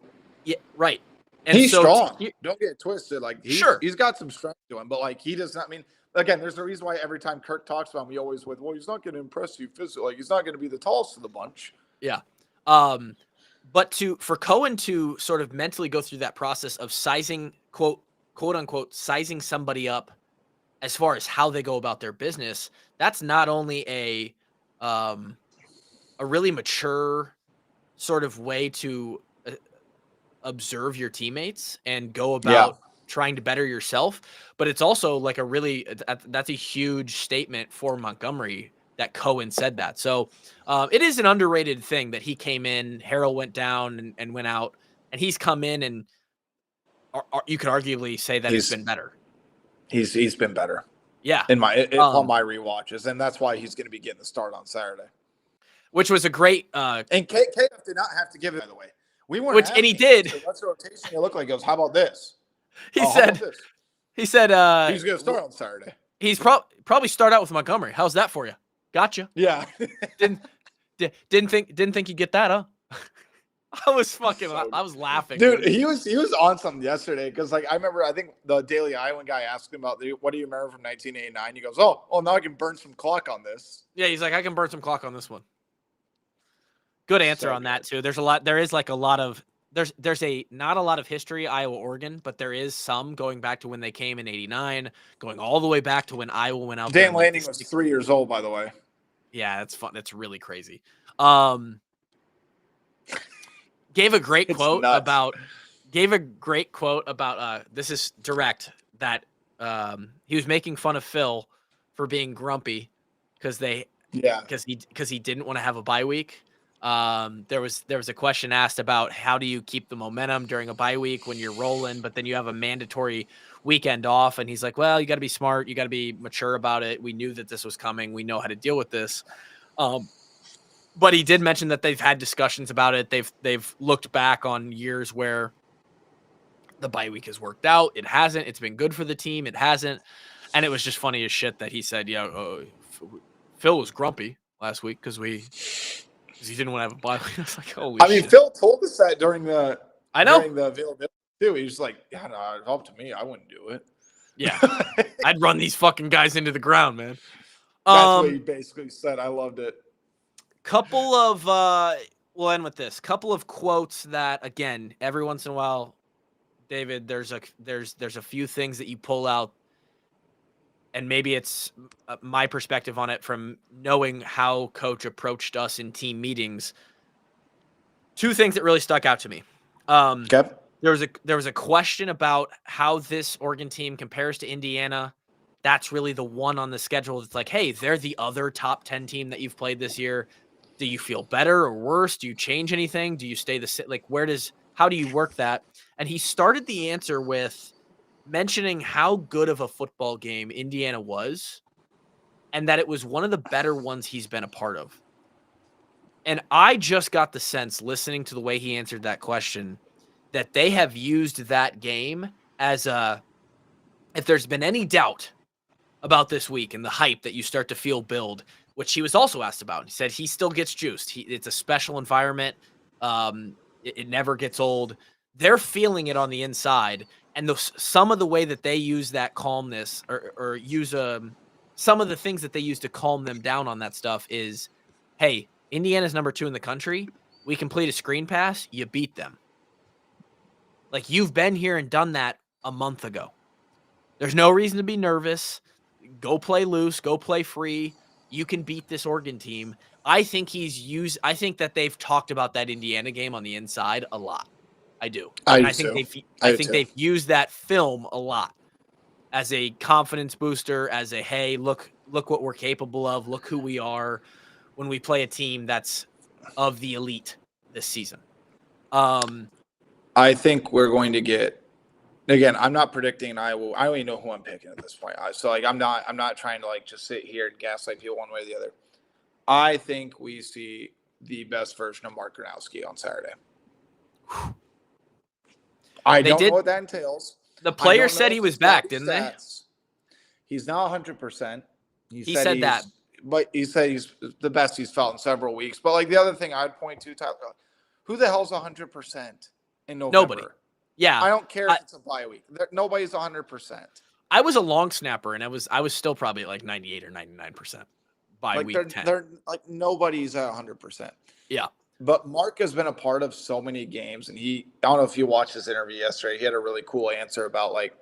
Yeah, right. And he's strong. Don't get it twisted. Like, he's got some strength to him, but like he does not. I mean, again, there's a reason why every time Kirk talks about him, he always he's not going to impress you physically. Like, he's not going to be the tallest of the bunch. Yeah. But for Cohen to sort of mentally go through that process of sizing, quote unquote, sizing somebody up as far as how they go about their business, that's not only a really mature sort of way to observe your teammates and go about trying to better yourself, but it's also like that's a huge statement for Montgomery that Cohen said that. So it is an underrated thing that he came in, Harrell went down and went out, and he's come in and you could arguably say that it's been better. He's been better. Yeah. On my rewatches. And that's why he's going to be getting the start on Saturday. Which was a great and KF did not have to give it, by the way. We weren't and he did. So what's the rotation you look like? He goes, how about this? He said he's going to start on Saturday. He's probably start out with Montgomery. How's that for you? Gotcha. Yeah. didn't think you'd get that, huh? I was laughing. Dude, he was on something yesterday because, like, I remember, I think the Daily Iowan guy asked him about what do you remember from 1989? He goes, oh, now I can burn some clock on this. Yeah, he's like, I can burn some clock on this one. Good answer on that too. There's not a lot of history, Iowa, Oregon, but there is some going back to when they came in '89, going all the way back to when Iowa went out. Dan Lanning was 3 years old, by the way. Yeah, that's fun. That's really crazy. Gave a great quote about this is direct that he was making fun of Phil for being grumpy because he didn't want to have a bye week. There was a question asked about how do you keep the momentum during a bye week when you're rolling, but then you have a mandatory weekend off, and he's like, well, you got to be smart, you got to be mature about it. We knew that this was coming, we know how to deal with this. But he did mention that they've had discussions about it. They've looked back on years where the bye week has worked out. It hasn't. It's been good for the team. It hasn't. And it was just funny as shit that he said, Phil was grumpy last week because he didn't want to have a bye week. I was like, holy shit. Phil told us that during the availability too. He was like, yeah, no, it's up to me. I wouldn't do it. Yeah. I'd run these fucking guys into the ground, man. That's what he basically said. I loved it. Couple of we'll end with this. Couple of quotes that, again, every once in a while, David, there's a few things that you pull out, and maybe it's my perspective on it from knowing how Coach approached us in team meetings. Two things that really stuck out to me. Okay. There was a question about how this Oregon team compares to Indiana. That's really the one on the schedule. It's like, hey, they're the other top 10 team that you've played this year. Do you feel better or worse? Do you change anything? Do you stay the same? Like, how do you work that? And he started the answer with mentioning how good of a football game Indiana was and that it was one of the better ones he's been a part of. And I just got the sense, listening to the way he answered that question, that they have used that game as if there's been any doubt about this week and the hype that you start to feel build, which he was also asked about. He said he still gets juiced. It's a special environment. It never gets old. They're feeling it on the inside. And some of the way that they use that calmness or use some of the things that they use to calm them down on that stuff is, hey, Indiana's number 2 in the country. We complete a screen pass. You beat them. Like, you've been here and done that a month ago. There's no reason to be nervous. Go play loose. Go play free. You can beat this Oregon team. I think that they've talked about that Indiana game on the inside a lot. I do. I think they've used that film a lot as a confidence booster, as a, hey, look what we're capable of. Look who we are when we play a team that's of the elite this season. I think we're going to get, again, I'm not predicting Iowa. I don't even know who I'm picking at this point. So, like, I'm not trying to, like, just sit here and gaslight people one way or the other. I think we see the best version of Mark Gronowski on Saturday. I don't know what that entails. The player said he was back, didn't they? He's now 100%. He said that. But he said he's the best he's felt in several weeks. But, like, the other thing I'd point to, Tyler, who the hell's 100% in November? Nobody. Yeah. I don't care if it's a bye week. Nobody's 100%. I was a long snapper, and I was still probably at like 98 or 99% by week 10. They're like, nobody's at 100%. Yeah. But Mark has been a part of so many games, and I don't know if you watched his interview yesterday. He had a really cool answer about, like,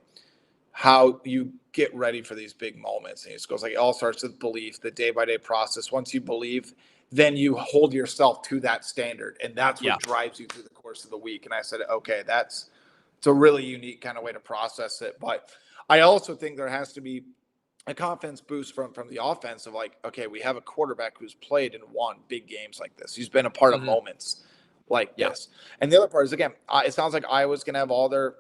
how you get ready for these big moments. And he just goes, like, it all starts with belief, the day-by-day process. Once you believe, then you hold yourself to that standard, and that's what drives you through the course of the week. And I said, okay, that's It's a really unique kind of way to process it. But I also think there has to be a confidence boost from the offense of like, okay, we have a quarterback who's played and won big games like this. He's been a part of moments like this. And the other part is, again, it sounds like Iowa's going to have all their,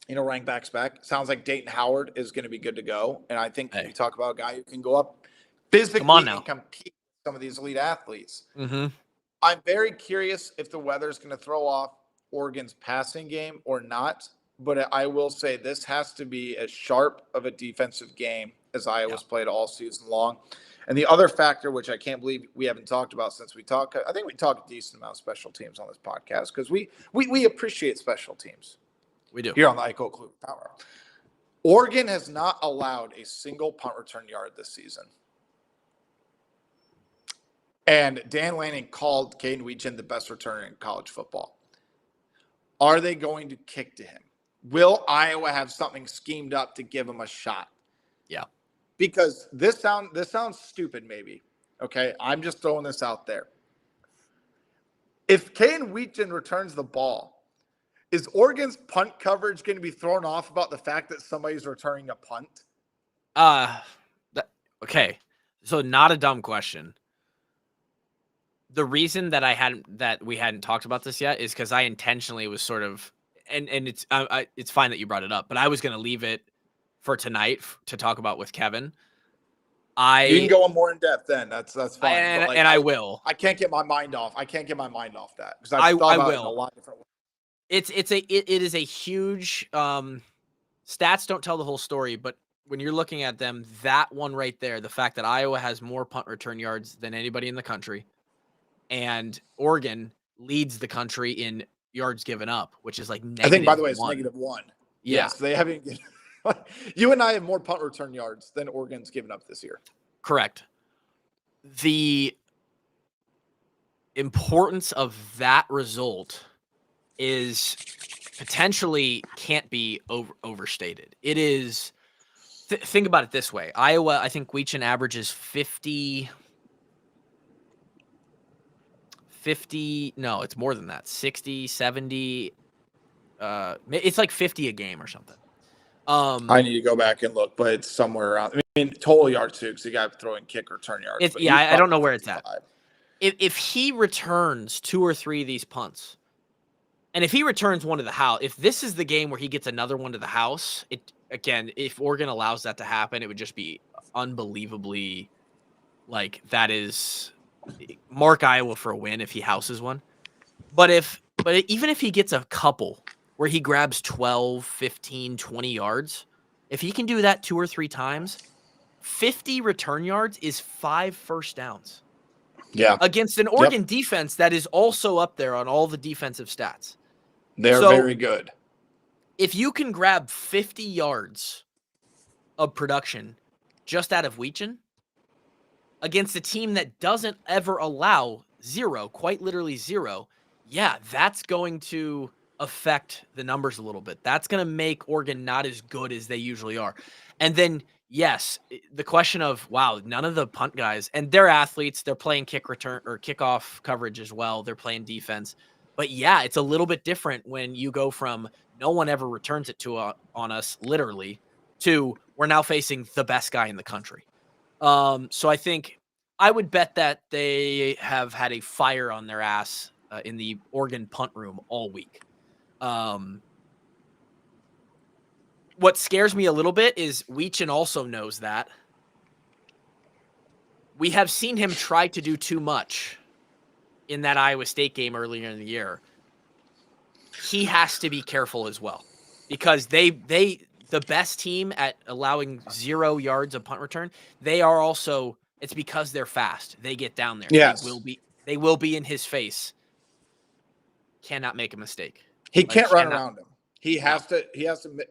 rank backs back. Sounds like Dayton Howard is going to be good to go. And I think we talk about a guy who can go up physically and compete with some of these elite athletes. I'm very curious if the weather is going to throw off Oregon's passing game or not. But I will say this has to be as sharp of a defensive game as Iowa's played all season long. And the other factor, which I can't believe we haven't talked about since we talked, I think we talk a decent amount of special teams on this podcast because we appreciate special teams. We do. Here on the Eickholt Kluv Power. Oregon has not allowed a single punt return yard this season. And Dan Lanning called Caden Weechin the best returner in college football. Are they going to kick to him? Will Iowa have something schemed up to give him a shot? Yeah. Because this sounds stupid maybe. Okay, I'm just throwing this out there. If Caden Weechin returns the ball, is Oregon's punt coverage going to be thrown off about the fact that somebody's returning a punt? Okay. So not a dumb question. The reason that we hadn't talked about this yet is because I intentionally was sort of, and it's fine that you brought it up, but I was going to leave it for tonight to talk about with Kevin. You can go on more in depth then. That's fine. And I will. I can't get my mind off. I can't get my mind off that because I've thought about it in a lot of different ways. It is a huge stats don't tell the whole story, but when you're looking at them, that one right there, the fact that Iowa has more punt return yards than anybody in the country, and Oregon leads the country in yards given up, which is like -1. I think, by the way, it's -1. Yeah. Yes, they haven't. You and I have more punt return yards than Oregon's given up this year. Correct. The importance of that result is potentially can't be overstated. It is. Think about it this way. Iowa, I think Weechin averages 50. No, it's more than that. 60, 70. It's like 50 a game or something. I need to go back and look, but it's somewhere around. I mean, total yards too, because you got to throw in kick return yards. I don't know where it's at. If he returns 2 or 3 of these punts, and if he returns one to the house, if this is the game where he gets another one to the house, if Oregon allows that to happen, it would just be unbelievably, like, that is mark Iowa for a win if he houses one. But even if he gets a couple where he grabs 12, 15, 20 yards, if he can do that 2 or 3 times, 50 return yards is 5 first downs. Yeah. Against an Oregon defense that is also up there on all the defensive stats. They're very good. If you can grab 50 yards of production just out of Weechin against a team that doesn't ever allow 0, quite literally 0, yeah, that's going to affect the numbers a little bit. That's going to make Oregon not as good as they usually are. And then, yes, the question of, wow, none of the punt guys, and they're athletes, they're playing kick return or kickoff coverage as well. They're playing defense. But yeah, it's a little bit different when you go from no one ever returns it to on us, literally, to we're now facing the best guy in the country. So I think I would bet that they have had a fire on their ass in the Oregon punt room all week. What scares me a little bit is Weechin also knows that. We have seen him try to do too much in that Iowa State game earlier in the year. He has to be careful as well because the best team at allowing 0 yards of punt return, they are also, it's because they're fast. They get down there. Yes. They will be in his face. Cannot make a mistake. He can't run around him. He has to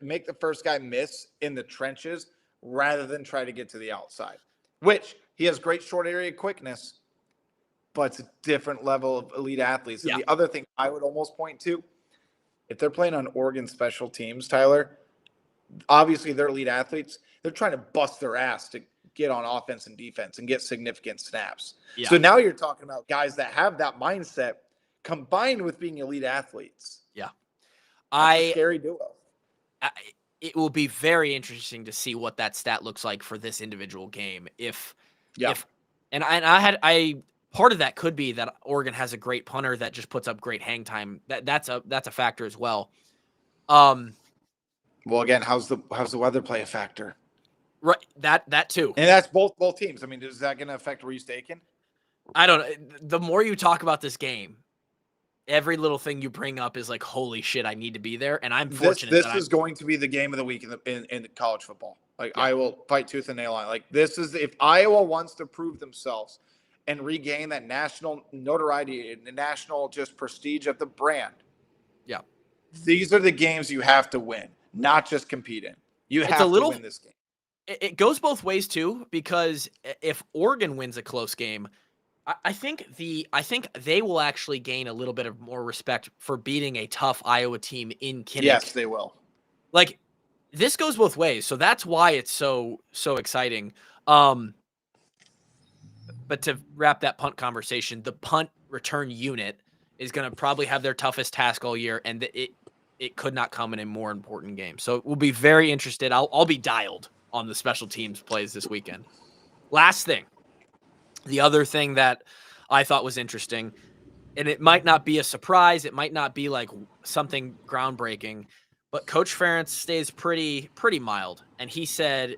make the first guy miss in the trenches rather than try to get to the outside, which he has great short area quickness, but it's a different level of elite athletes. And the other thing I would almost point to, if they're playing on Oregon special teams, Tyler, obviously they're elite athletes. They're trying to bust their ass to get on offense and defense and get significant snaps. Yeah. So now you're talking about guys that have that mindset combined with being elite athletes. Yeah. That's a scary duo. It will be very interesting to see what that stat looks like for this individual game. Part of that could be that Oregon has a great punter that just puts up great hang time. That's a factor as well. Well, again, how's the weather play a factor? Right, that too. And that's both teams. I mean, is that going to affect where you staking? I don't know. The more you talk about this game, every little thing you bring up is like, holy shit, I need to be there. And I'm fortunate. This is going to be the game of the week in college football. Like, yeah. I will fight tooth and nail on it. Like, this is, if Iowa wants to prove themselves and regain that national notoriety and the national just prestige of the brand. Yeah. These are the games you have to win, not just compete in. You have to win this game. It goes both ways too, because if Oregon wins a close game, I think they will actually gain a little bit of more respect for beating a tough Iowa team in Kinnick. Yes, they will. Like, this goes both ways, so that's why it's so exciting. But to wrap that punt conversation, the punt return unit is going to probably have their toughest task all year, and it could not come in a more important game. So we'll be very interested. I'll be dialed on the special teams plays this weekend. Last thing. The other thing that I thought was interesting, and it might not be a surprise, it might not be like something groundbreaking, but Coach Ferentz stays pretty mild. And he said,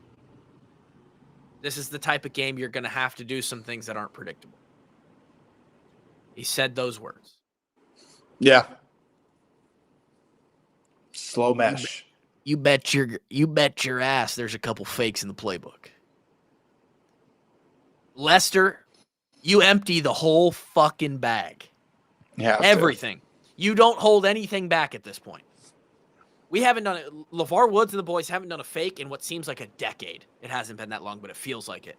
this is the type of game you're going to have to do some things that aren't predictable. He said those words. Yeah. Slow mesh. You bet your ass there's a couple fakes in the playbook. Lester, you empty the whole fucking bag. Yeah, everything. You don't hold anything back at this point. We haven't done it. LeVar Woods and the boys haven't done a fake in what seems like a decade. It hasn't been that long, but it feels like it.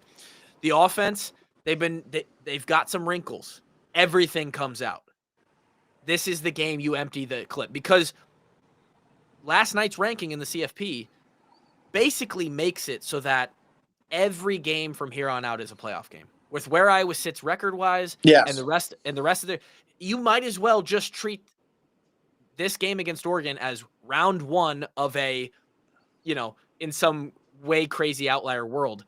The offense, they've got some wrinkles. Everything comes out. This is the game you empty the clip, because last night's ranking in the CFP basically makes it so that every game from here on out is a playoff game. With where Iowa sits record-wise, yes, and the rest of you might as well just treat this game against Oregon as round one of a, in some way crazy outlier world,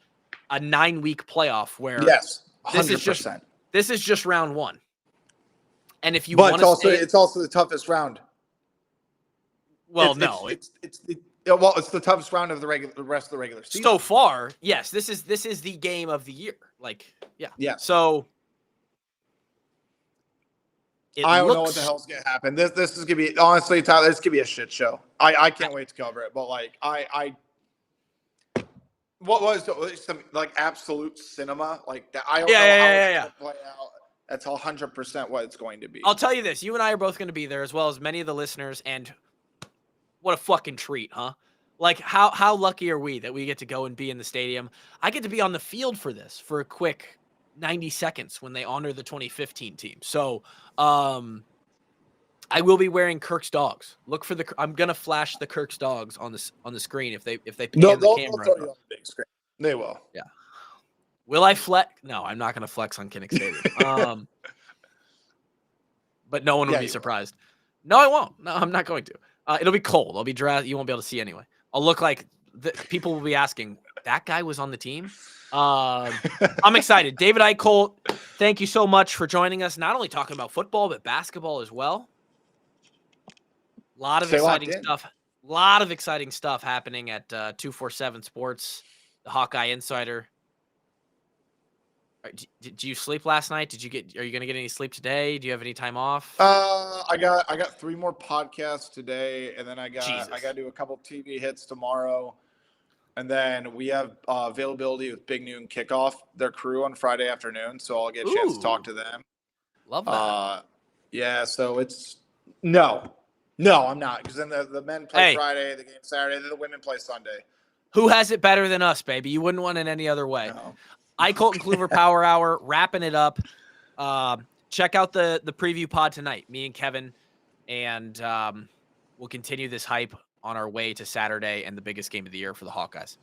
a 9-week playoff where yes, 100%. This is just round one. And if you want to it's also the toughest round. Well, it's the toughest round of the rest of the regular season. So far, yes, this is the game of the year. Like, yeah. So I don't know what the hell's gonna happen. This is gonna be, honestly, Tyler, this could be a shit show. I can't wait to cover it. But like what was some like absolute cinema like that? I don't know how it's gonna play out. That's 100% what it's going to be. I'll tell you this: you and I are both going to be there, as well as many of the listeners. And what a fucking treat, huh? Like, how lucky are we that we get to go and be in the stadium? I get to be on the field for this for a quick 90 seconds when they honor the 2015 team. So, I will be wearing Kirk's dogs. Look for I'm gonna flash the Kirk's dogs on the screen if they pan the camera. They'll throw you on the big screen. They will. Yeah. Will I flex? No, I'm not gonna flex on Kinnick Stadium. But no one will be surprised. No, I won't. No, I'm not going to. It'll be cold. I'll be dressed. You won't be able to see anyway. I'll look like people will be asking, that guy was on the team? I'm excited. David Eickholt, thank you so much for joining us. Not only talking about football, but basketball as well. A lot of exciting stuff happening at 247 Sports, the Hawkeye Insider. Did you sleep last night? Are you going to get any sleep today? Do you have any time off? I got 3 more podcasts today, and then I got to do a couple TV hits tomorrow. And then we have availability with Big Noon Kickoff, their crew, on Friday afternoon, so I'll get a chance to talk to them. Love that. Yeah, so it's no, I'm not, because then the men play Friday, the game Saturday, then the women play Sunday. Who has it better than us, baby? You wouldn't want it any other way. No. Eickholt and Clover Power Hour, wrapping it up. Check out the preview pod tonight, me and Kevin, and we'll continue this hype on our way to Saturday and the biggest game of the year for the Hawkeyes.